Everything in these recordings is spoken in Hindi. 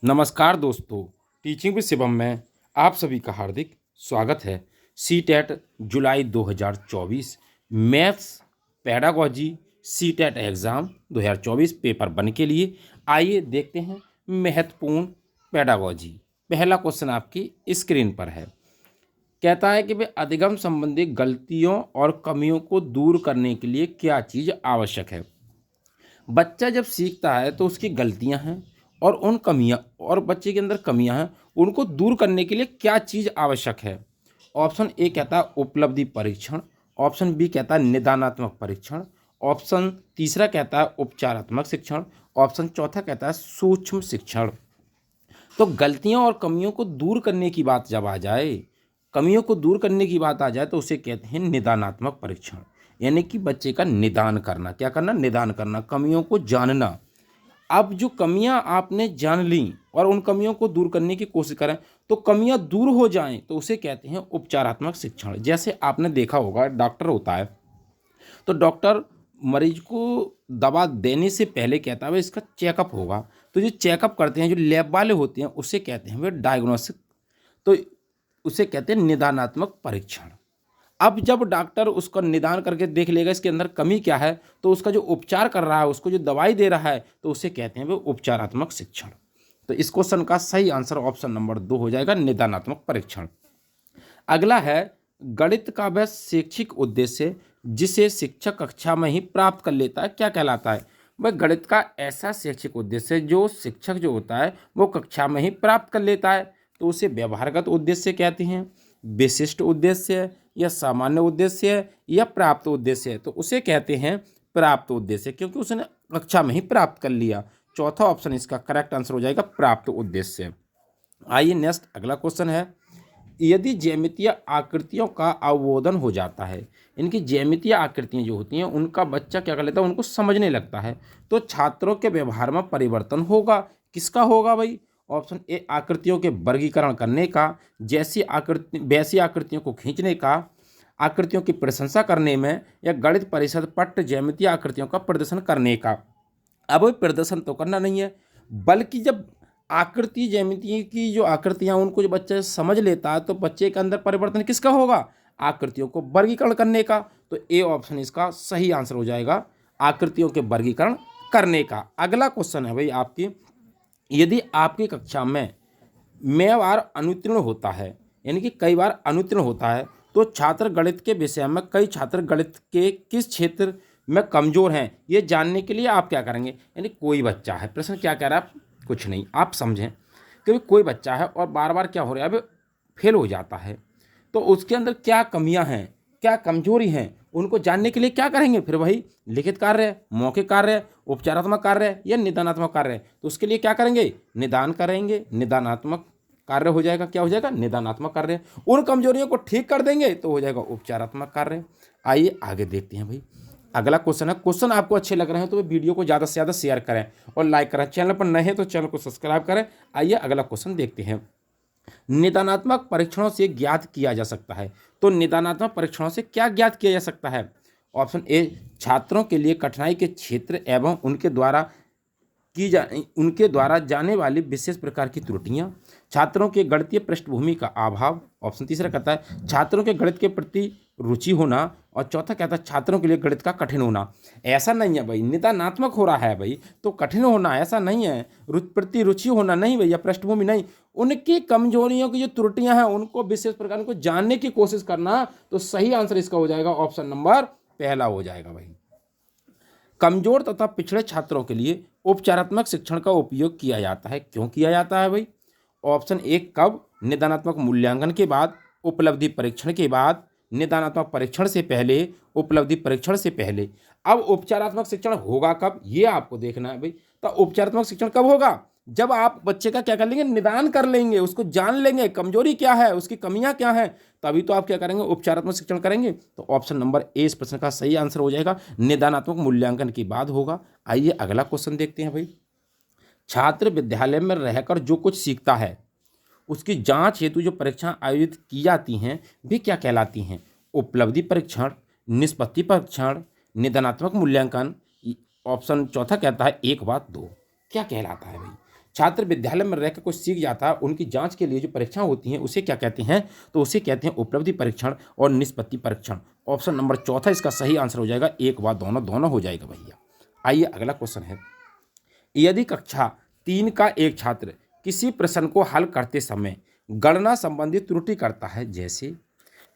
नमस्कार दोस्तों, टीचिंग विद शिवम में आप सभी का हार्दिक स्वागत है। सीटेट जुलाई 2024 maths pedagogy CTET exam 2024 paper 1 के लिए आइए देखते हैं महत्वपूर्ण पेडागोजी। पहला क्वेश्चन आपकी स्क्रीन पर है। कहता है कि वे अधिगम संबंधी गलतियों और कमियों को दूर करने के लिए क्या चीज़ आवश्यक है। बच्चा जब सीखता है तो उसकी गलतियां हैं और उन कमियां और बच्चे के अंदर कमियां हैं, उनको दूर करने के लिए क्या चीज़ आवश्यक है। ऑप्शन ए कहता है उपलब्धि परीक्षण, ऑप्शन बी कहता है निदानात्मक परीक्षण, ऑप्शन तीसरा कहता है उपचारात्मक शिक्षण, ऑप्शन चौथा कहता है सूक्ष्म शिक्षण। तो गलतियों और कमियों को दूर करने की बात जब आ जाए, कमियों को दूर करने की बात आ जाए तो उसे कहते हैं निदानात्मक परीक्षण। यानी कि बच्चे का निदान करना, क्या करना, निदान करना, कमियों को जानना। अब जो कमियां आपने जान ली और उन कमियों को दूर करने की कोशिश करें तो कमियां दूर हो जाएं तो उसे कहते हैं उपचारात्मक शिक्षण। जैसे आपने देखा होगा, डॉक्टर होता है तो डॉक्टर मरीज को दवा देने से पहले कहता है भाई इसका चेकअप होगा। तो जो चेकअप करते हैं, जो लैब वाले होते हैं, उसे कहते हैं वे डायग्नोस्टिक, तो उसे कहते हैं निदानात्मक परीक्षण। अब जब डॉक्टर उसका निदान करके देख लेगा इसके अंदर कमी क्या है, तो उसका जो उपचार कर रहा है, उसको जो दवाई दे रहा है, तो उसे कहते हैं वो उपचारात्मक शिक्षण। तो इस क्वेश्चन का सही आंसर ऑप्शन नंबर 2 हो जाएगा, निदानात्मक परीक्षण। अगला है, गणित का वह शैक्षिक उद्देश्य जिसे शिक्षक कक्षा में ही प्राप्त कर लेता है क्या कहलाता है। वह गणित का ऐसा शैक्षिक उद्देश्य जो शिक्षक जो होता है वो कक्षा में ही प्राप्त कर लेता है, तो उसे व्यवहारगत उद्देश्य कहते हैं, विशिष्ट उद्देश्य है, या सामान्य उद्देश्य है, या प्राप्त उद्देश्य है। तो उसे कहते हैं प्राप्त उद्देश्य, क्योंकि उसने कक्षा में ही प्राप्त कर लिया। चौथा ऑप्शन इसका करेक्ट आंसर हो जाएगा, प्राप्त उद्देश्य। आइए नेक्स्ट अगला क्वेश्चन है। यदि ज्यामितीय आकृतियों का अवबोधन हो जाता है, इनकी ज्यामितीय आकृतियां जो होती हैं उनका बच्चा क्या कर लेता है, उनको समझने लगता है, तो छात्रों के व्यवहार में परिवर्तन होगा। किसका होगा भाई। ऑप्शन ए आकृतियों के वर्गीकरण करने का, जैसी आकृति वैसी आकृतियों को खींचने का, आकृतियों की प्रशंसा करने में, या गणित परिषद पट्ट ज्यामितीय आकृतियों का प्रदर्शन करने का। अब वो प्रदर्शन तो करना नहीं है, बल्कि जब आकृति ज्यामिति की जो आकृतियां उनको जो बच्चा समझ लेता है तो बच्चे के अंदर परिवर्तन किसका होगा, आकृतियों को वर्गीकरण करने का। तो ए ऑप्शन इसका सही आंसर हो जाएगा, आकृतियों के वर्गीकरण करने का। अगला क्वेश्चन है भाई आपकी, यदि आपकी कक्षा में बार अनुत्तीर्ण होता है, यानी कि कई बार अनुत्तीर्ण होता है, तो छात्र गणित के विषय में कई छात्र गणित के किस क्षेत्र में कमजोर हैं, ये जानने के लिए आप क्या करेंगे। यानी कोई बच्चा है, प्रश्न क्या कह रहा है, कुछ नहीं, आप समझें, क्योंकि कोई बच्चा है और बार बार क्या हो रहा है, अब फेल हो जाता है, तो उसके अंदर क्या कमियां हैं, क्या कमजोरी हैं, उनको जानने के लिए क्या करेंगे। फिर वही लिखित कार्य, मौखिक कार्य, उपचारात्मक कार्य या निदानात्मक कार्य। तो उसके लिए क्या करेंगे, निदान करेंगे, निदानात्मक कार्य हो जाएगा, क्या हो जाएगा, निदानात्मक कार्य। उन कमजोरियों को ठीक कर देंगे तो हो जाएगा उपचारात्मक कार्य। आइए आगे देखते हैं भाई। अगला क्वेश्चन है, क्वेश्चन आपको अच्छे लग रहे हैं तो वीडियो को ज़्यादा से ज़्यादा शेयर करें और लाइक करें। चैनल पर नए हैं तो चैनल को सब्सक्राइब करें। आइए अगला क्वेश्चन देखते हैं। निदानात्मक परीक्षणों से ज्ञात किया जा सकता है, तो निदानात्मक परीक्षणों से क्या ज्ञात किया जा सकता है। ऑप्शन ए, छात्रों के लिए कठिनाई के क्षेत्र एवं उनके द्वारा जाने वाली विशेष प्रकार की त्रुटियां, छात्रों के गणितीय पृष्ठभूमि का अभाव। ऑप्शन तीसरा कहता है छात्रों के गणित के प्रति रुचि होना, और चौथा कहता है छात्रों के लिए गणित का कठिन होना। ऐसा नहीं है भाई, निदानात्मक हो रहा है भाई तो कठिन होना ऐसा नहीं है, प्रति रुचि होना नहीं भैया, पृष्ठभूमि नहीं, उनकी कमजोरियों की जो त्रुटियां हैं उनको विशेष प्रकार को जानने की कोशिश करना। तो सही आंसर इसका हो जाएगा ऑप्शन नंबर पहला हो जाएगा भाई। कमजोर तथा पिछड़े छात्रों के लिए उपचारात्मक शिक्षण का उपयोग किया जाता है, क्यों किया जाता है भाई। ऑप्शन ए, कब, निदानात्मक मूल्यांकन के बाद, उपलब्धि परीक्षण के बाद, निदानात्मक परीक्षण से पहले, उपलब्धि परीक्षण से पहले। अब उपचारात्मक शिक्षण होगा कब, ये आपको देखना है भाई। तो उपचारात्मक शिक्षण कब होगा, जब आप बच्चे का क्या कर लेंगे, निदान कर लेंगे, उसको जान लेंगे कमजोरी क्या है, उसकी कमियां क्या हैं, तभी तो आप क्या करेंगे, उपचारात्मक शिक्षण करेंगे। तो ऑप्शन नंबर ए इस प्रश्न का सही आंसर हो जाएगा, निदानात्मक मूल्यांकन के बाद होगा। आइए अगला क्वेश्चन देखते हैं भाई। छात्र विद्यालय में रहकर जो कुछ सीखता है उसकी जांच हेतु जो परीक्षाएं आयोजित की जाती हैं वे क्या कहलाती हैं। उपलब्धि परीक्षण, निष्पत्ति परीक्षण, निदानात्मक मूल्यांकन। ऑप्शन चौथा कहता है 1 बात 2, क्या कहलाता है भाई। छात्र विद्यालय में रहकर कुछ सीख जाता है, उनकी जांच के लिए जो परीक्षा होती हैं उसे क्या कहते हैं, तो उसे कहते हैं उपलब्धि परीक्षण और निष्पत्ति परीक्षण। ऑप्शन नंबर चौथा इसका सही आंसर हो जाएगा, एक व दोनों दोनों हो जाएगा भैया। आइए अगला क्वेश्चन है, यदि कक्षा 3 का एक छात्र किसी प्रश्न को हल करते समय गणना संबंधी त्रुटि करता है, जैसे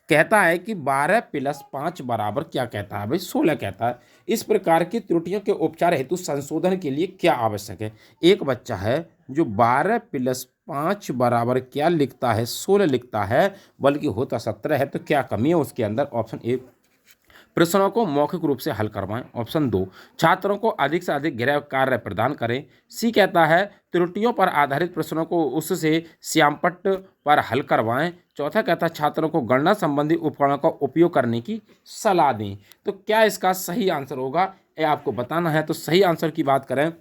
कहता है कि 12 + 5 बराबर क्या कहता है भाई, 16 कहता है, इस प्रकार की त्रुटियों के उपचार हेतु संशोधन के लिए क्या आवश्यक है। एक बच्चा है जो 12 + 5 बराबर क्या लिखता है, 16 लिखता है, बल्कि होता 17 है, तो क्या कमी है उसके अंदर। ऑप्शन ए, प्रश्नों को मौखिक रूप से हल करवाएं। ऑप्शन 2, छात्रों को अधिक से अधिक गृह कार्य प्रदान करें। सी कहता है त्रुटियों पर आधारित प्रश्नों को उससे श्यामपट्ट पर हल करवाएं। चौथा कहता है छात्रों को गणना संबंधी उपकरणों का उपयोग करने की सलाह दें। तो क्या इसका सही आंसर होगा, ये आपको बताना है। तो सही आंसर की बात करें,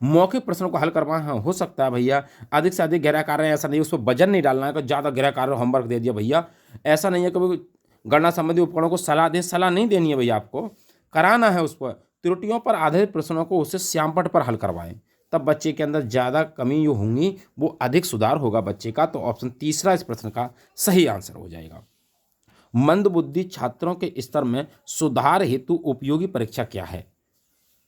मौखिक प्रश्नों को हल करवाना। हाँ, हो सकता है भैया अधिक से अधिक गृह कार्य, ऐसा नहीं उस पर वजन नहीं डालना है कि ज़्यादा गृह कार्य होमवर्क दे दिया भैया, ऐसा नहीं है कि गणना संबंधी उपकरणों को सलाह दें, सलाह नहीं देनी है भैया, आपको कराना है उस पर। त्रुटियों पर आधारित प्रश्नों को उससे श्यामपट्ट पर हल करवाएं, तब बच्चे के अंदर ज़्यादा कमी जो होंगी वो अधिक सुधार होगा बच्चे का। तो ऑप्शन तीसरा इस प्रश्न का सही आंसर हो जाएगा। मंदबुद्धि छात्रों के स्तर में सुधार हेतु उपयोगी परीक्षा क्या है।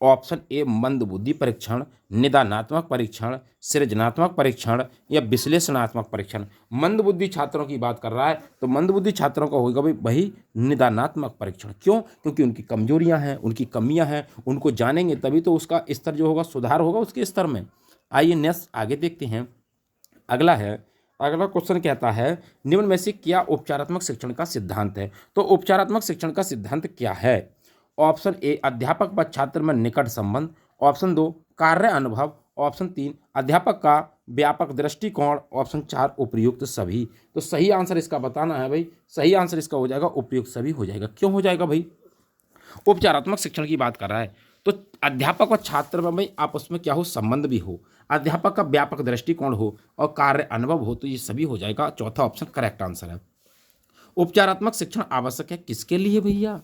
ऑप्शन ए, मंदबुद्धि परीक्षण, निदानात्मक परीक्षण, सृजनात्मक परीक्षण या विश्लेषणात्मक परीक्षण। मंदबुद्धि छात्रों की बात कर रहा है तो मंदबुद्धि छात्रों का होगा भाई वही निदानात्मक परीक्षण। क्यों? क्योंकि उनकी कमजोरियां हैं, उनकी कमियां हैं, उनको जानेंगे तभी तो उसका स्तर जो होगा सुधार होगा उसके स्तर में। आइए नेक्स्ट आगे देखते हैं। अगला क्वेश्चन कहता है निम्न में से क्या उपचारात्मक शिक्षण का सिद्धांत है। तो उपचारात्मक शिक्षण का सिद्धांत क्या है। ऑप्शन ए, अध्यापक व छात्र में निकट संबंध। ऑप्शन 2, कार्य अनुभव। ऑप्शन 3, अध्यापक का व्यापक दृष्टिकोण। ऑप्शन 4, उपयुक्त सभी। तो सही आंसर इसका बताना है भाई, सही आंसर इसका हो जाएगा उपयुक्त सभी हो जाएगा। क्यों हो जाएगा भाई, उपचारात्मक शिक्षण की बात कर रहा है तो अध्यापक और छात्र में भाई आपस में क्या हो, संबंध भी हो, अध्यापक का व्यापक दृष्टिकोण हो और कार्य अनुभव हो, तो ये सभी हो जाएगा। चौथा ऑप्शन करेक्ट आंसर है। उपचारात्मक शिक्षण आवश्यक है किसके लिए भैया।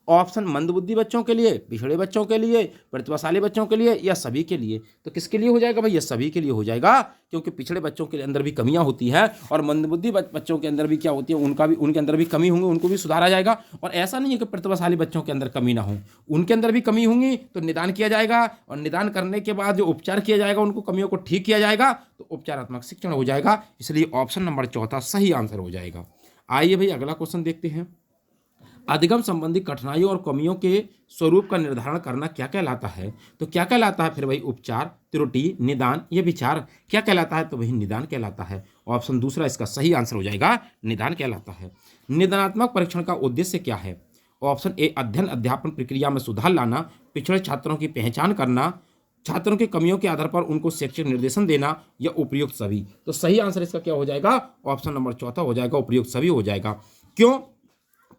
ऑप्शन मंदबुद्धि बच्चों के लिए, पिछड़े बच्चों के लिए, प्रतिभाशाली बच्चों के लिए या सभी के लिए। तो किसके लिए हो जाएगा भैया, सभी के लिए हो जाएगा, क्योंकि पिछड़े बच्चों के अंदर भी कमियां होती हैं और मंदबुद्धि बच्चों के अंदर भी क्या होती है, उनके अंदर भी कमी होंगी, उनको भी सुधारा जाएगा। और ऐसा नहीं है कि प्रतिभाशाली बच्चों के अंदर कमी ना हो, उनके अंदर भी कमी होंगी तो निदान किया जाएगा और निदान करने के बाद जो उपचार किया जाएगा उनको कमियों को ठीक किया जाएगा, तो उपचारात्मक शिक्षण हो जाएगा। इसलिए ऑप्शन नंबर चौथा सही आंसर हो जाएगा। आइए भाई अगला क्वेश्चन देखते हैं। अधिगम संबंधी कठिनाइयों और कमियों के स्वरूप का निर्धारण करना क्या कहलाता है। तो क्या कहलाता है फिर भाई, उपचार, त्रुटि, निदान या विचार। क्या कहलाता है, तो वही निदान कहलाता है। ऑप्शन दूसरा इसका सही आंसर हो जाएगा, निदान कहलाता है। निदानात्मक परीक्षण का उद्देश्य क्या है। ऑप्शन ए, अध्ययन अध्यापन प्रक्रिया में सुधार लाना, पिछड़े छात्रों की पहचान करना, छात्रों की कमियों के आधार पर उनको शैक्षिक निर्देशन देना या उपयुक्त सभी। तो सही आंसर इसका क्या हो जाएगा, ऑप्शन नंबर चौथा हो जाएगा, उपयुक्त सभी हो जाएगा। क्यों?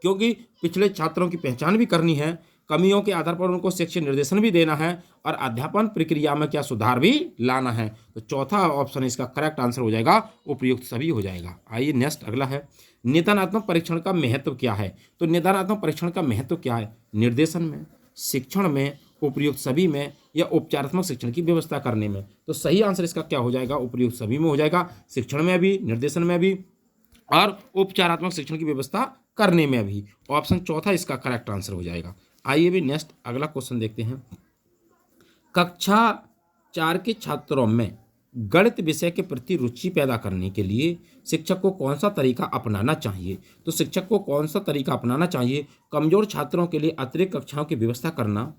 क्योंकि पिछले छात्रों की पहचान भी करनी है, कमियों के आधार पर उनको शैक्षिक निर्देशन भी देना है और अध्यापन प्रक्रिया में क्या सुधार भी लाना है। तो चौथा ऑप्शन इसका करेक्ट आंसर हो जाएगा, उपयुक्त सभी हो जाएगा। आइए नेक्स्ट अगला है, निदानात्मक परीक्षण का महत्व क्या है। तो निदानात्मक परीक्षण का महत्व क्या है, निर्देशन में, शिक्षण में, उपयुक्त सभी में या उपचारात्मक शिक्षण की व्यवस्था करने में। तो सही आंसर इसका क्या हो जाएगा, उपयुक्त सभी में हो जाएगा, शिक्षण में भी, निर्देशन में भी और उपचारात्मक शिक्षण की व्यवस्था करने में भी। ऑप्शन चौथा इसका करेक्ट आंसर हो जाएगा। आइए भी नेक्स्ट अगला क्वेश्चन देखते हैं। कक्षा 4 के छात्रों में गणित विषय के प्रति रुचि पैदा करने के लिए शिक्षक को कौन सा तरीका अपनाना चाहिए। तो शिक्षक को कौन सा तरीका अपनाना चाहिए, कमजोर छात्रों के लिए अतिरिक्त कक्षाओं की व्यवस्था करना,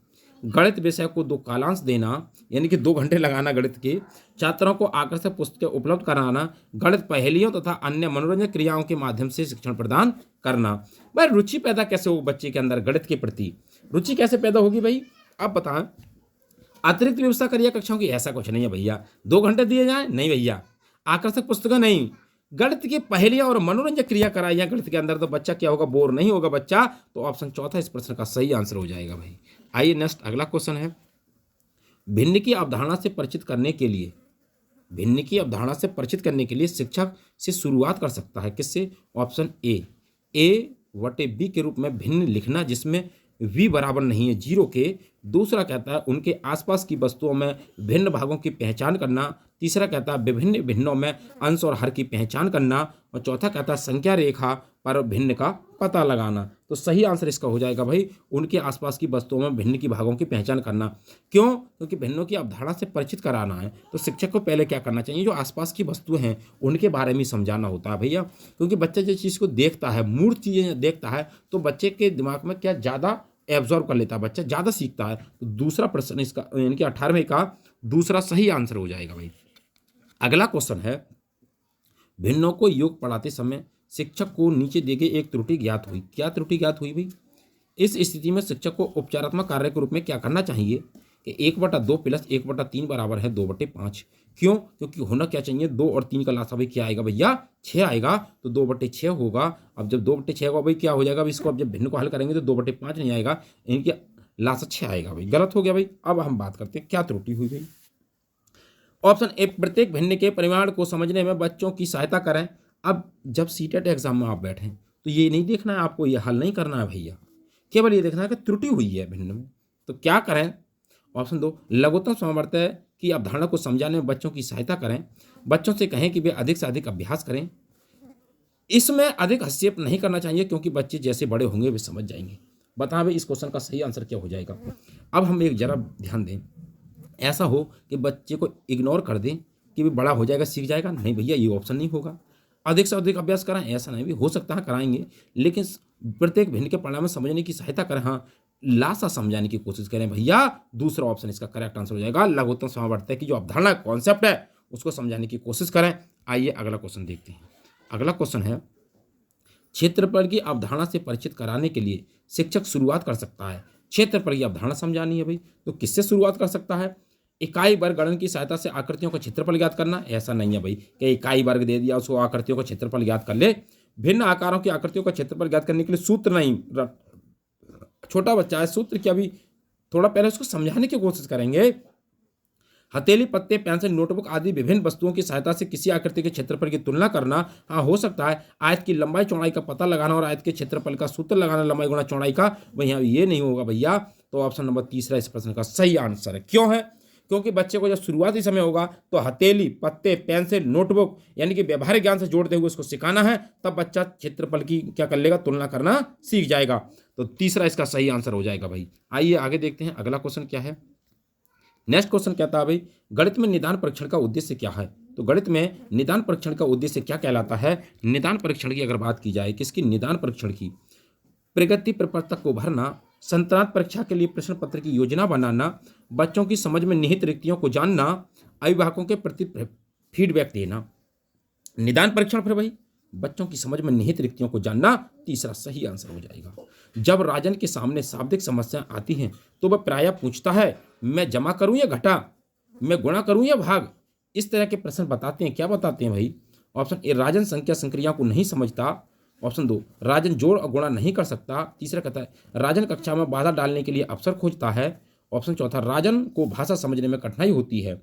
गणित विषय को 2 कालांश देना यानी कि 2 घंटे लगाना गणित के, छात्रों को आकर्षक पुस्तकें उपलब्ध कराना, गणित पहेलियों तथा अन्य मनोरंजक क्रियाओं के माध्यम से शिक्षण प्रदान करना। भाई रुचि पैदा कैसे हो बच्चे के अंदर, गणित के प्रति रुचि कैसे पैदा होगी भाई, आप बताएं। अतिरिक्त व्यवस्था करिए कक्षाओं की, ऐसा कुछ नहीं है भैया। 2 घंटे दिए जाए, नहीं भैया। आकर्षक पुस्तकें नहीं, गणित की पहेलियां और मनोरंजक क्रिया कराइए गणित के अंदर, तो बच्चा क्या होगा, बोर नहीं होगा बच्चा। तो ऑप्शन चौथा इस प्रश्न का सही आंसर हो जाएगा भाई। आइए नेक्स्ट अगला क्वेश्चन है, भिन्न की अवधारणा से परिचित करने के लिए, भिन्न की अवधारणा से परिचित करने के लिए शिक्षक से शुरुआत कर सकता है किससे। ऑप्शन ए, A/B के रूप में भिन्न लिखना जिसमें v बराबर नहीं है 0 के। दूसरा कहता है उनके आसपास की वस्तुओं में भिन्न भागों की पहचान करना। तीसरा कहता है विभिन्न भिन्नों में अंश और हर की पहचान करना। और चौथा कहता है संख्या रेखा पर भिन्न का पता लगाना। तो सही आंसर इसका हो जाएगा भाई उनके आसपास की वस्तुओं में भिन्न की भागों की पहचान करना। क्यों? क्योंकि भिन्नों की अवधारणा से परिचित कराना है। तो शिक्षक को पहले क्या करना चाहिए, जो आसपास की वस्तुएं हैं उनके बारे में समझाना होता है भैया। क्योंकि बच्चा जिस चीज़ को देखता है, मूर्त चीज़ें देखता है, तो बच्चे के दिमाग में क्या ज़्यादा एब्जॉर्व कर लेता है, बच्चा ज़्यादा सीखता है। तो दूसरा प्रश्न इसका यानी कि 18वें का दूसरा सही आंसर हो जाएगा भाई। अगला क्वेश्चन है, भिन्नों को योग पढ़ाते समय शिक्षक को नीचे दी गई एक त्रुटि ज्ञात हुई। क्या त्रुटि ज्ञात हुई भाई? इस स्थिति में शिक्षक को उपचारात्मक कार्य के रूप में क्या करना चाहिए कि 1/2 प्लस 1/3 बराबर है 2/5। क्यों? क्योंकि होना क्या चाहिए, 2 और 3 का लासा भाई क्या आएगा भैया, 6 आएगा। तो 2/6 होगा। अब जब 2/6 होगा भाई क्या हो जाएगा, अब इसको अब जब भिन्न को हल करेंगे तो 2/5 नहीं आएगा, इनके लासा 6 आएगा भाई। गलत हो गया भाई। अब हम बात करते हैं क्या त्रुटि हुई भाई। ऑप्शन ए, प्रत्येक भिन्न के परिमाण को समझने में बच्चों की सहायता करें। अब जब सीटेट एग्जाम में आप बैठें तो ये नहीं देखना है आपको, ये हल नहीं करना है भैया, केवल ये देखना है कि त्रुटि हुई है भिन्न में। तो क्या करें? ऑप्शन 2, लघुत्तम सामर्थ्य की अवधारणा को समझाने में बच्चों की सहायता करें। बच्चों से कहें कि वे अधिक से अधिक अभ्यास करें। इसमें अधिक हस्तक्षेप नहीं करना चाहिए क्योंकि बच्चे जैसे बड़े होंगे वे समझ जाएंगे। बताएं भाई इस क्वेश्चन का सही आंसर क्या हो जाएगा। अब हम एक जरा ध्यान दें, ऐसा हो कि बच्चे को इग्नोर कर दें कि भी बड़ा हो जाएगा सीख जाएगा, नहीं भैया ये ऑप्शन नहीं होगा। अधिक से अधिक अभ्यास कराएं, ऐसा नहीं भी हो सकता है कराएंगे, लेकिन प्रत्येक भिन्न के परिणाम में समझने की सहायता करें। हाँ, लासा समझाने की कोशिश करें भैया। दूसरा ऑप्शन इसका करेक्ट आंसर हो जाएगा। लघुत्तम सामर्थ्य की जो अवधारणा कॉन्सेप्ट है उसको समझाने की कोशिश करें। आइए अगला क्वेश्चन देखते हैं। अगला क्वेश्चन है, क्षेत्रफल की अवधारणा से परिचित कराने के लिए शिक्षक शुरुआत कर सकता है। क्षेत्रफल की अवधारणा समझानी है भाई, तो किससे शुरुआत कर सकता है? इकाई वर्ग गणन की सहायता से आकृतियों का क्षेत्रफल ज्ञात करना। ऐसा नहीं है भाई कि इकाई वर्ग दे दिया उसको आकृतियों का क्षेत्रफल ज्ञात कर ले। भिन्न आकारों की आकृतियों का क्षेत्रफल ज्ञात करने के लिए सूत्र नहीं, छोटा बच्चा है, सूत्र क्या भी थोड़ा पहले उसको समझाने की कोशिश करेंगे। हथेली, पत्ते, पेंसिल, नोटबुक आदि विभिन्न वस्तुओं की सहायता से किसी आकृति के क्षेत्रफल की तुलना करना। हाँ, हो सकता है। आयत की लंबाई चौड़ाई का पता लगाना और आयत के क्षेत्रफल का सूत्र लगाना, लंबाई गुणा चौड़ाई का, वही ये नहीं होगा भैया। तो ऑप्शन नंबर तीसरा इस प्रश्न का सही आंसर है। क्यों है? क्योंकि बच्चे को जब शुरुआती समय होगा तो हथेली, पत्ते, पेंसिल, नोटबुक यानी कि व्यवहारिक ज्ञान से जोड़ते हुए उसको सिखाना है, तब बच्चा क्षेत्रफल की क्या कर लेगा, तुलना करना सीख जाएगा। तो तीसरा इसका सही आंसर हो जाएगा भाई। आइए आगे देखते हैं अगला क्वेश्चन क्या है। नेक्स्ट क्वेश्चन कहता है भाई, गणित में निदान परीक्षण का उद्देश्य क्या है? तो गणित में निदान परीक्षण का उद्देश्य क्या कहलाता है? निदान परीक्षण की अगर बात की जाए, किसकी? निदान परीक्षण की। प्रगति प्रपत्रक को भरना, संतान परीक्षा के लिए प्रश्न पत्र की योजना बनाना, बच्चों की समझ में निहित रिक्तियों को जानना, अभिभावकों के प्रति फीडबैक देना। निदान परीक्षण फिर भाई बच्चों की समझ में निहित रिक्तियों को जानना, तीसरा सही आंसर हो जाएगा। जब राजन के सामने शाब्दिक समस्या आती हैं तो वह प्रायः पूछता है, मैं जमा करूं या घटा, मैं गुणा करूं या भाग। इस तरह के प्रश्न बताते हैं। क्या बताते हैं भाई? ऑप्शन ए, राजन संख्या संक्रिया को नहीं समझता। ऑप्शन 2, राजन जोड़ और गुणा नहीं कर सकता। तीसरा कहता है राजन कक्षा में बाधा डालने के लिए अवसर खोजता है। ऑप्शन चौथा, राजन को भाषा समझने में कठिनाई होती है।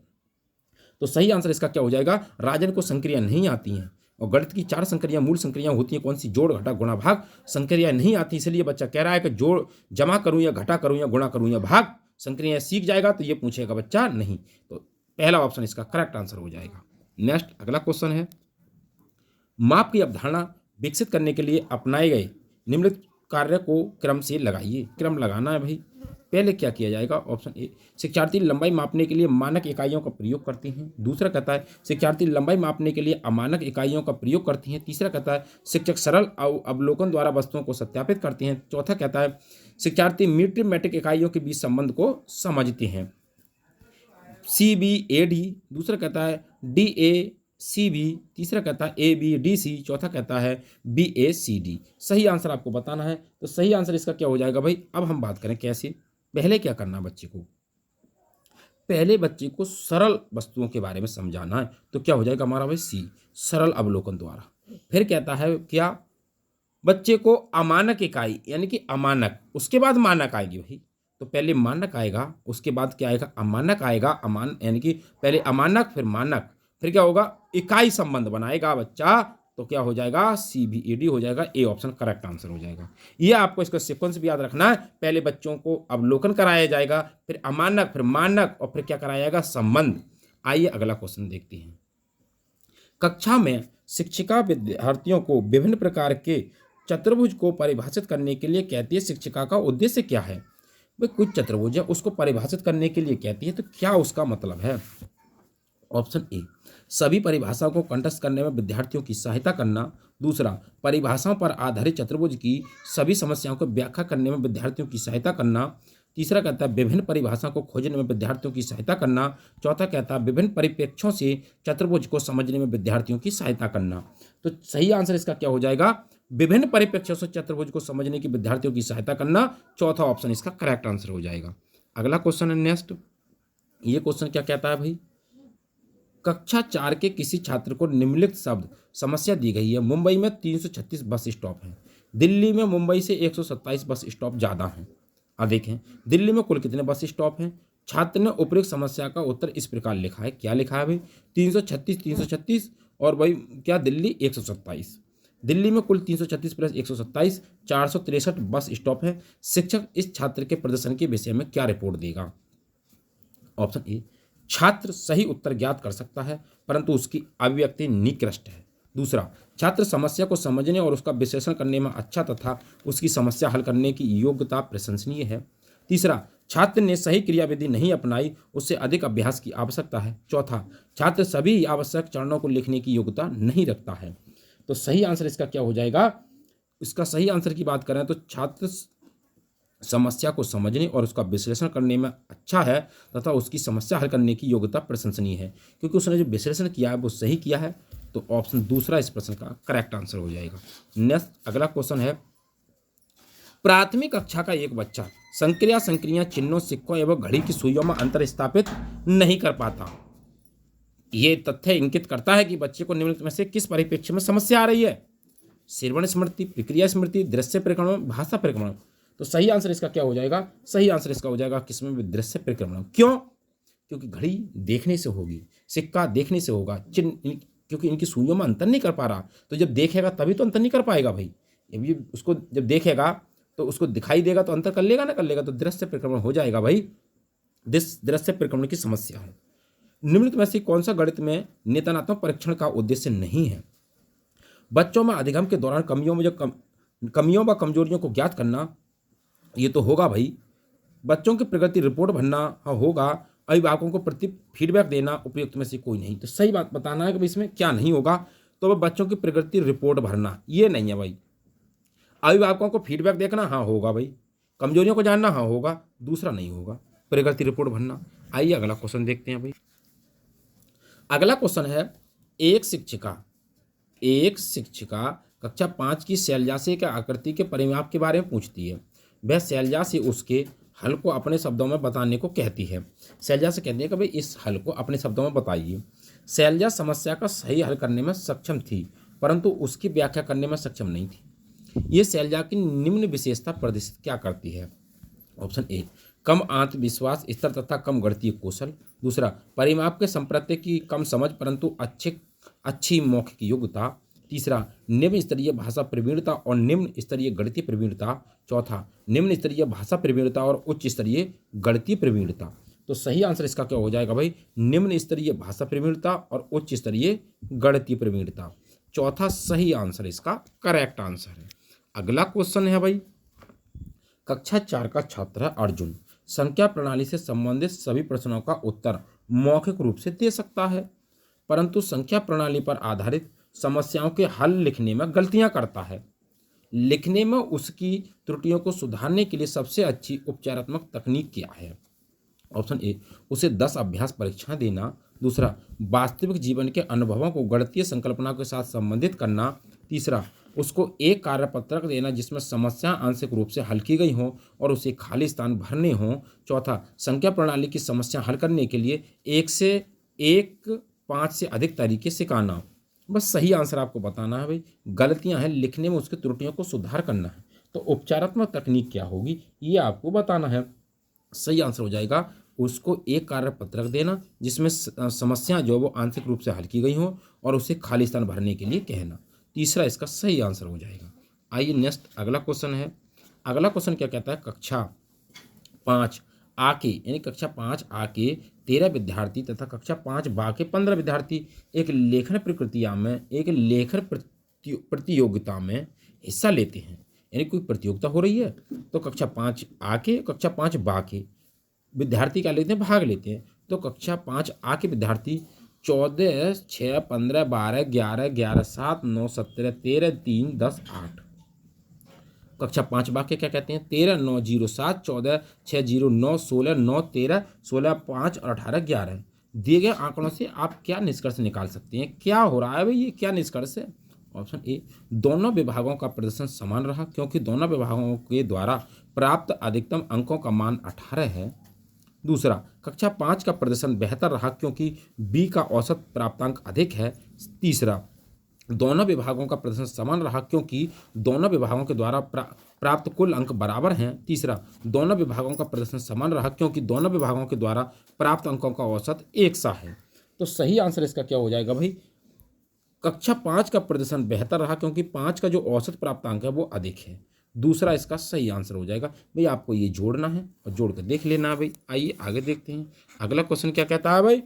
तो सही आंसर इसका क्या हो जाएगा? राजन को संक्रिया नहीं आती हैं। और गणित की 4 संक्रिया मूल संक्रिया होती हैं। कौन सी? जोड़, घटा, गुणा, भाग। संक्रिया नहीं आती, इसलिए बच्चा कह रहा है कि जोड़ जमा करूं या घटा करूं या गुणा करूं या भाग। संक्रिया सीख जाएगा तो ये पूछेगा बच्चा नहीं। तो पहला ऑप्शन इसका करेक्ट आंसर हो जाएगा। नेक्स्ट अगला क्वेश्चन है, माप की अवधारणा विकसित करने के लिए अपनाए गए निम्नलिखित कार्य को क्रम से लगाइए। क्रम लगाना है भाई। पहले क्या किया जाएगा? ऑप्शन ए, शिक्षार्थी लंबाई मापने के लिए मानक इकाइयों का प्रयोग करते हैं। दूसरा कहता है शिक्षार्थी लंबाई मापने के लिए अमानक इकाइयों का प्रयोग करते हैं। तीसरा कहता है शिक्षक सरल अवलोकन द्वारा वस्तुओं को सत्यापित करते हैं। चौथा कहता है शिक्षार्थी मीट्रिक इकाइयों के बीच संबंध को समझते हैं। CBAD। दूसरा कहता है DACB। तीसरा कहता है ABDC। चौथा कहता है BACD। सही आंसर आपको बताना है। तो सही आंसर इसका क्या हो जाएगा भाई? अब हम बात करें कैसे। पहले क्या करना बच्चे को? पहले बच्चे को सरल वस्तुओं के बारे में समझाना है। तो क्या हो जाएगा हमारा भाई? C, सरल अवलोकन द्वारा। फिर कहता है क्या? बच्चे को अमानक इकाई यानी कि अमानक, उसके बाद मानक आएगी भाई। तो पहले मानक आएगा, उसके बाद क्या आएगा? अमानक आएगा। यानी कि पहले अमानक फिर मानक, फिर क्या होगा? इकाई संबंध बनाएगा बच्चा, तो क्या हो जाएगा, CBAD हो जाएगा, ए ऑप्शन करेक्ट आंसर हो जाएगा। ये आपको इसका सीक्वेंस भी याद रखना है। पहले बच्चों को अवलोकन कराया जाएगा, फिर अमानक, फिर मानक और फिर क्या कराया जाएगा, संबंध। आइए अगला क्वेश्चन देखते हैं। कक्षा में शिक्षिका विद्यार्थियों को विभिन्न प्रकार के चतुर्भुज को परिभाषित करने के लिए कहती है, शिक्षिका का उद्देश्य क्या है। भाई कुछ चतुर्भुज है उसको परिभाषित करने के लिए कहती है, तो क्या उसका मतलब है। ऑप्शन ए, सभी परिभाषाओं को कंठस्थ करने में विद्यार्थियों की सहायता करना। दूसरा, परिभाषाओं पर आधारित चतुर्भुज की सभी समस्याओं को व्याख्या करने में विद्यार्थियों की सहायता करना। तीसरा कहता है विभिन्न परिभाषाओं को खोजने में विद्यार्थियों की सहायता करना। चौथा कहता है विभिन्न परिप्रेक्ष्यों से चतुर्भुज को समझने में विद्यार्थियों की सहायता करना। तो सही आंसर इसका क्या हो जाएगा, विभिन्न परिप्रेक्ष्यों से चतुर्भुज को समझने की विद्यार्थियों की सहायता करना। चौथा ऑप्शन इसका करेक्ट आंसर हो जाएगा। अगला क्वेश्चन है नेक्स्ट। ये क्वेश्चन क्या कहता है भाई, कक्षा 4 के किसी छात्र को निम्नलिखित शब्द समस्या दी गई है। मुंबई में 336 बस स्टॉप हैं, दिल्ली में मुंबई से 127 बस स्टॉप ज़्यादा हैं। अब देखें दिल्ली में कुल कितने बस स्टॉप हैं। छात्र ने उपरोक्त समस्या का उत्तर इस प्रकार लिखा है। क्या लिखा है भाई, 336 और भाई क्या दिल्ली 127। दिल्ली में कुल 336 प्लस 127 463 बस स्टॉप है। शिक्षक इस छात्र के प्रदर्शन के विषय में क्या रिपोर्ट देगा। ऑप्शन ए, छात्र सही उत्तर ज्ञात कर सकता है परंतु उसकी अभिव्यक्ति निकृष्ट है। दूसरा, छात्र समस्या को समझने और उसका विश्लेषण करने में अच्छा तथा उसकी समस्या हल करने की योग्यता प्रशंसनीय है। तीसरा, छात्र ने सही क्रियाविधि नहीं अपनाई, उससे अधिक अभ्यास की आवश्यकता है। चौथा, छात्र सभी आवश्यक चरणों को लिखने की योग्यता नहीं रखता है। तो सही आंसर इसका क्या हो जाएगा, इसका सही आंसर की बात करें तो छात्र समस्या को समझने और उसका विश्लेषण करने में अच्छा है तथा उसकी समस्या हल करने की योग्यता प्रशंसनीय है, क्योंकि उसने जो विश्लेषण किया है वो सही किया है। तो ऑप्शन दूसरा इस प्रश्न का करेक्ट आंसर हो जाएगा। नेक्स्ट अगला क्वेश्चन है, प्राथमिक कक्षा का एक बच्चा संक्रिया संक्रिया चिन्हों, सिक्कों एवं घड़ी की सुइयों में अंतर स्थापित नहीं कर पाता। ये तथ्य इंगित करता है कि बच्चे को निम्नलिखित में से किस परिप्रेक्ष्य में समस्या आ रही है। श्रवण स्मृति, प्रक्रिया स्मृति, दृश्य परिक्रमण, भाषा परिक्रमण। तो सही आंसर इसका क्या हो जाएगा, सही आंसर इसका हो जाएगा किसमें, दृश्य परिक्रमण। क्यों, क्योंकि घड़ी देखने से होगी, सिक्का देखने से होगा, चिन्ह क्योंकि इनकी सुइयों में अंतर नहीं कर पा रहा, तो जब देखेगा तभी तो अंतर नहीं कर पाएगा भाई। ये उसको जब देखेगा तो उसको दिखाई देगा तो अंतर कर लेगा ना, कर लेगा, तो दृश्य परिक्रमण हो जाएगा भाई। दृश्य परिक्रमण की समस्या है। निम्नलिखित में से कौन सा गणित में निदानात्मक परीक्षण का उद्देश्य नहीं है। बच्चों में अधिगम के दौरान कमियों व कमजोरियों को ज्ञात करना, ये तो होगा भाई। बच्चों की प्रगति रिपोर्ट भरना होगा। अभिभावकों को प्रति फीडबैक देना, उपयुक्त में से कोई नहीं। तो सही बात बताना है कि इसमें क्या नहीं होगा, तो वह बच्चों की प्रगति रिपोर्ट भरना, ये नहीं है भाई। अभिभावकों को फीडबैक देखना, हाँ होगा भाई। कमजोरियों को जानना, हाँ होगा। दूसरा नहीं होगा, प्रगति रिपोर्ट भरना। आइए अगला क्वेश्चन देखते हैं भाई। अगला क्वेश्चन है, एक शिक्षिका कक्षा 5 की शैलजा के आकृति के परिमाप के बारे में पूछती है। वह शैलजा से उसके हल को अपने शब्दों में बताने को कहती है। शैलजा से कहती है कि भाई इस हल को अपने शब्दों में बताइए। शैलजा समस्या का सही हल करने में सक्षम थी परंतु उसकी व्याख्या करने में सक्षम नहीं थी। ये शैलजा की निम्न विशेषता प्रदर्शित क्या करती है। ऑप्शन ए, कम आत्मविश्वास स्तर तथा कम गणितीय कौशल। दूसरा, परिमाप के संप्रत्य की कम समझ परंतु अच्छी मौखिक योग्यता। तीसरा, निम्न स्तरीय भाषा प्रवीणता और निम्न स्तरीय गणितीय प्रवीणता। चौथा, निम्न स्तरीय भाषा प्रवीणता और उच्च स्तरीय गणितीय प्रवीणता। तो सही आंसर इसका क्या हो जाएगा भाई, निम्न स्तरीय भाषा प्रवीणता और उच्च स्तरीय गणितीय प्रवीणता। चौथा सही आंसर इसका करेक्ट आंसर है। अगला क्वेश्चन है भाई, कक्षा 4 का छात्र है अर्जुन, संख्या प्रणाली से संबंधित सभी प्रश्नों का उत्तर मौखिक रूप से दे सकता है परंतु संख्या प्रणाली पर आधारित समस्याओं के हल लिखने में गलतियां करता है। लिखने में उसकी त्रुटियों को सुधारने के लिए सबसे अच्छी उपचारात्मक तकनीक क्या है। ऑप्शन ए, उसे 10 अभ्यास परीक्षाएं देना। दूसरा, वास्तविक जीवन के अनुभवों को गणितीय संकल्पना के साथ संबंधित करना। तीसरा, उसको एक कार्यपत्रक देना जिसमें समस्या आंशिक रूप से हल की गई हों और उसे खाली स्थान भरने हों। चौथा, संख्या प्रणाली की समस्या हल करने के लिए 5 से अधिक तरीके सिखाना। बस सही आंसर आपको बताना है भाई। गलतियां हैं लिखने में, उसकी त्रुटियों को सुधार करना है। तो उपचारात्मक तकनीक क्या होगी ये आपको बताना है। सही आंसर हो जाएगा उसको एक कार्यपत्रक देना जिसमें समस्या जो वो आंशिक रूप से हल की गई हो और उसे खाली स्थान भरने के लिए कहना। तीसरा इसका सही आंसर हो जाएगा। आइए नेक्स्ट अगला क्वेश्चन है। अगला क्वेश्चन क्या कहता है, कक्षा 5 आ के यानी कक्षा 5 आ के 13 विद्यार्थी तथा कक्षा 5 बा के 15 विद्यार्थी एक लेखन प्रतियोगिता में हिस्सा लेते हैं। यानी कोई प्रतियोगिता हो रही है तो कक्षा 5 आ के कक्षा 5 बा के विद्यार्थी क्या लेते हैं, भाग लेते हैं। तो कक्षा 5 आ के विद्यार्थी 14, 6, 15, 12, 11, 11, 7, 9, 17, 13, 3, 10, 8। कक्षा 5 बा के क्या कहते हैं, 13, 9, 0, 7, 14, 6, 0, 9, 16, 9, 13, 16, 5 और 18, 11। दिए गए आंकड़ों से आप क्या निष्कर्ष निकाल सकते हैं? क्या हो रहा है भाई, ये क्या निष्कर्ष है? ऑप्शन ए, दोनों विभागों का प्रदर्शन समान रहा क्योंकि दोनों विभागों के द्वारा प्राप्त अधिकतम अंकों का मान 18 है। दूसरा, कक्षा 5 का प्रदर्शन बेहतर रहा क्योंकि बी का औसत प्राप्तांक अधिक है। तीसरा, दोनों विभागों का प्रदर्शन समान रहा क्योंकि दोनों विभागों के द्वारा प्राप्त कुल अंक बराबर हैं। तीसरा, दोनों विभागों का प्रदर्शन समान रहा क्योंकि दोनों विभागों के द्वारा प्राप्त अंकों का औसत एक सा है। तो सही आंसर इसका क्या हो जाएगा भाई, कक्षा 5 का प्रदर्शन बेहतर रहा क्योंकि 5 का जो औसत प्राप्तांक है वो अधिक है। दूसरा इसका सही आंसर हो जाएगा। भाई आपको ये जोड़ना है और जोड़ कर देख लेना है भाई। आइए आगे देखते हैं अगला क्वेश्चन क्या कहता है भाई।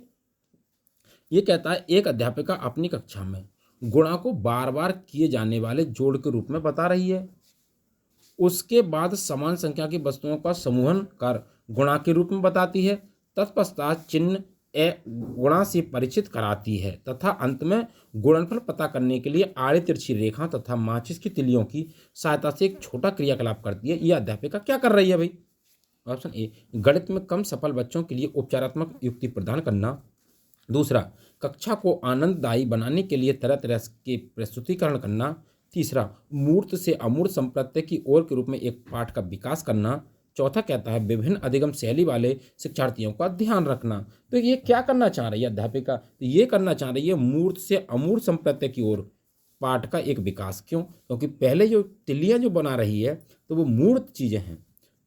ये कहता है एक अध्यापिका अपनी कक्षा में गुणा को बार बार किए जाने वाले जोड़ के रूप में बता रही है। उसके बाद समान संख्या की वस्तुओं का समूहन कर गुणा के रूप में बताती है। तत्पश्चात चिन्ह ए गुणा से परिचित कराती है तथा अंत में गुणनफल पता करने के लिए आड़ी तिरछी रेखा तथा माचिस की तिलियों की सहायता से एक छोटा क्रियाकलाप करती है। यह अध्यापिका क्या कर रही है भाई? ऑप्शन ए, गणित में कम सफल बच्चों के लिए उपचारात्मक युक्ति प्रदान करना। दूसरा, कक्षा को आनंददायी बनाने के लिए तरह तरह के प्रस्तुतिकरण करना। तीसरा, मूर्त से अमूर्त संप्रत्यय की ओर के रूप में एक पाठ का विकास करना। चौथा कहता है विभिन्न अधिगम शैली वाले शिक्षार्थियों का ध्यान रखना। तो ये क्या करना चाह रही है अध्यापिका? तो ये करना चाह रही है मूर्त से अमूर्त संप्रत्यय की ओर पाठ का एक विकास। क्यों? क्योंकि पहले जो तिलियां जो बना रही है तो वो मूर्त चीज़ें हैं,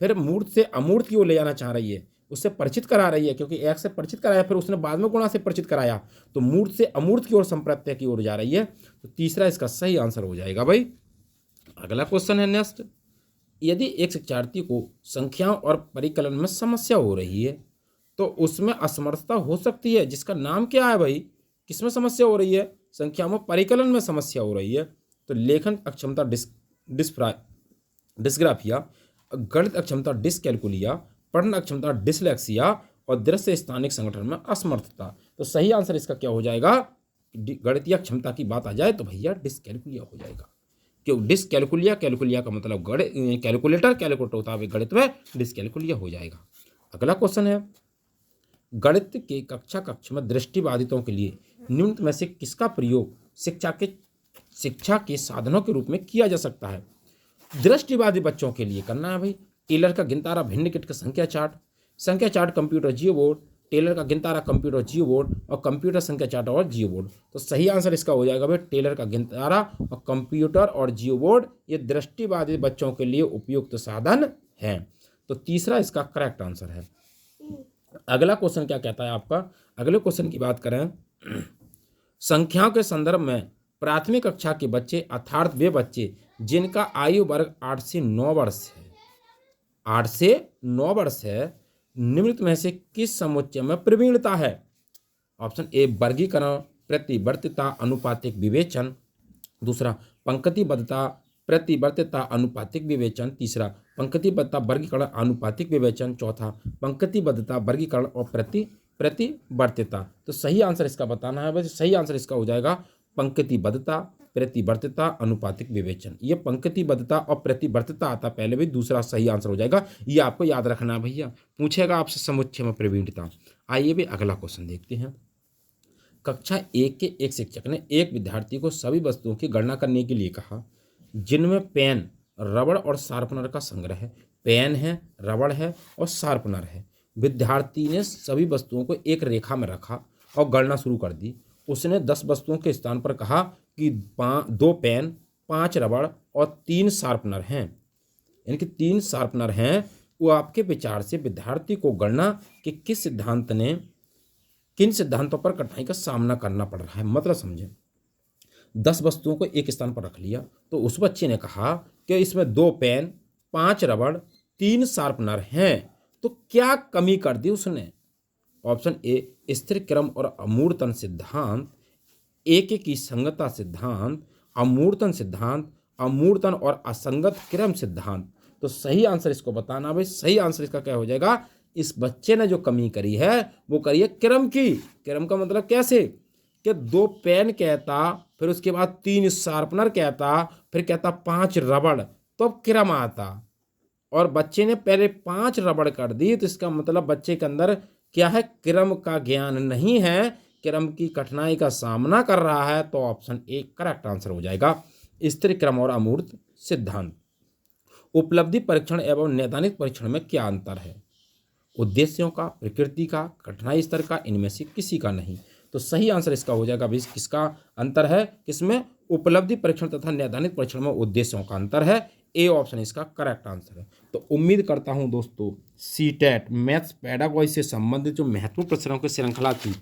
फिर मूर्त से अमूर्त की ओर ले जाना चाह रही है, उससे परिचित करा रही है क्योंकि एक से परिचित कराया फिर उसने बाद में गुणा से परिचित कराया, तो मूर्त से अमूर्त की ओर संप्रत्यय की ओर जा रही है। तो तीसरा इसका सही आंसर हो जाएगा भाई। अगला क्वेश्चन है नेक्स्ट, यदि एक शिक्षार्थी को संख्याओं और परिकलन में समस्या हो रही है तो उसमें असमर्थता हो सकती है, जिसका नाम क्या है भाई? किसमें समस्या हो रही है? संख्याओं में परिकलन में समस्या हो रही है। तो लेखन अक्षमता डिस्ग्राफिया, गणित अक्षमता डिसकैलकुलिया, पठन अक्षमता डिसलेक्सिया और दृश्य स्थानिक संगठन में असमर्थता। तो सही आंसर इसका क्या हो जाएगा? गणितीय क्षमता की बात आ जाए तो भैया डिसकैलकुलिया हो जाएगा। क्यों? डिसकैलकुलिया, कैलकुलिया का मतलब कैलकुलेटर, कैलकुलेटर होता है गणित में, डिसकैलकुलिया हो जाएगा। अगला क्वेश्चन है, गणित के कक्ष में दृष्टिबाधितों के लिए निम्न में से किसका प्रयोग शिक्षा के साधनों के रूप में किया जा सकता है? दृष्टिबाधित बच्चों के लिए करना है भाई टेलर का गिनतारा भिन्न किट का संख्या चार्ट कंप्यूटर जियो बोर्ड, टेलर का गिनतारा कंप्यूटर जियो बोर्ड और कंप्यूटर संख्या चार्ट और जियो बोर्ड। तो सही आंसर इसका हो जाएगा भाई टेलर का गिनतारा और कंप्यूटर और जियो बोर्ड, ये दृष्टिबाधित बच्चों के लिए उपयुक्त साधन हैं। तो तीसरा इसका करेक्ट आंसर है। अगला क्वेश्चन क्या कहता है आपका? अगले क्वेश्चन की बात करें, संख्याओं के संदर्भ में प्राथमिक कक्षा के बच्चे अर्थात वे बच्चे जिनका आयु वर्ग 8 से 9 वर्ष है, 8 से 9 वर्ष है, निम्नलिखित में से किस समुच्चय में प्रवीणता है? ऑप्शन ए, वर्गीकरण, प्रतिवर्तिता, अनुपातिक विवेचन। दूसरा, पंक्तिबद्धता, प्रतिवर्तिता, अनुपातिक विवेचन। तीसरा, पंक्तिबद्धता, वर्गीकरण, अनुपातिक विवेचन। चौथा, पंक्तिबद्धता, वर्गीकरण और प्रतिवर्तिता। तो सही आंसर इसका बताना है भाई। सही आंसर इसका हो जाएगा पंक्तिबद्धता, प्रतिवर्तिता, अनुपातिक विवेचन। ये पंक्तिबद्धता और प्रतिवर्तिता आता पहले भी, दूसरा सही आंसर हो जाएगा। ये आपको याद रखना है भैया, पूछेगा आपसे समुच्चय में प्रवीणता। आइए भी अगला क्वेश्चन देखते हैं। कक्षा 1 के एक शिक्षक ने एक विद्यार्थी को सभी वस्तुओं की गणना करने के लिए कहा जिनमें पेन, रबड़ और शार्पनर का संग्रह है। पेन है, रबड़ है और शार्पनर है। विद्यार्थी ने सभी वस्तुओं को एक रेखा में रखा और गणना शुरू कर दी। उसने 10 वस्तुओं के स्थान पर कहा कि 2 पेन, 5 रबड़ और 3 शार्पनर हैं, यानी कि 3 शार्पनर हैं। वो आपके विचार से विद्यार्थी को गणना के किन सिद्धांतों पर कठिनाई का सामना करना पड़ रहा है? मतलब समझें, 10 वस्तुओं को एक स्थान पर रख लिया, तो उस बच्चे ने कहा कि इसमें 2 पेन, 5 रबड़, 3 शार्पनर हैं, तो क्या कमी कर दी उसने? ऑप्शन ए स्थिर क्रम और अमूर्तन सिद्धांत, एक की संगतता सिद्धांत, अमूर्तन सिद्धांत, अमूर्तन और असंगत क्रम सिद्धांत। तो सही आंसर इसको बताना भाई। सही आंसर इसका क्या हो जाएगा? इस बच्चे ने जो कमी करी है वो करी है क्रम की। क्रम का मतलब कैसे कि 2 पेन कहता, फिर उसके बाद 3 शार्पनर कहता, फिर कहता 5 रबड़, तो अब क्रम आता। और बच्चे ने पहले 5 रबड़ कर दी, तो इसका मतलब बच्चे के अंदर क्या है? क्रम का ज्ञान नहीं है, क्रम की कठिनाई का सामना कर रहा है। तो ऑप्शन ए करेक्ट आंसर हो जाएगा, स्थिर क्रम और अमूर्त सिद्धांत। उपलब्धि परीक्षण एवं नैदानिक परीक्षण में क्या अंतर है? उद्देश्यों का, प्रकृति का, कठिनाई स्तर का, इनमें से किसी का नहीं। तो सही आंसर इसका हो जाएगा भाई, किसका अंतर है? किसमें? उपलब्धि परीक्षण तथा नैदानिक परीक्षण में उद्देश्यों का अंतर है। ए ऑप्शन इसका करेक्ट आंसर है। तो उम्मीद करता हूं दोस्तों सीटेट मैथ्स पेडागॉजी से संबंधित जो महत्वपूर्ण प्रश्नों की श्रृंखला थी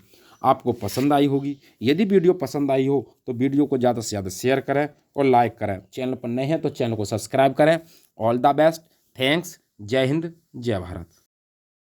आपको पसंद आई होगी। यदि वीडियो पसंद आई हो तो वीडियो को ज़्यादा से ज़्यादा शेयर करें और लाइक करें। चैनल पर नए हैं तो चैनल को सब्सक्राइब करें। ऑल द बेस्ट, थैंक्स, जय हिंद, जय भारत।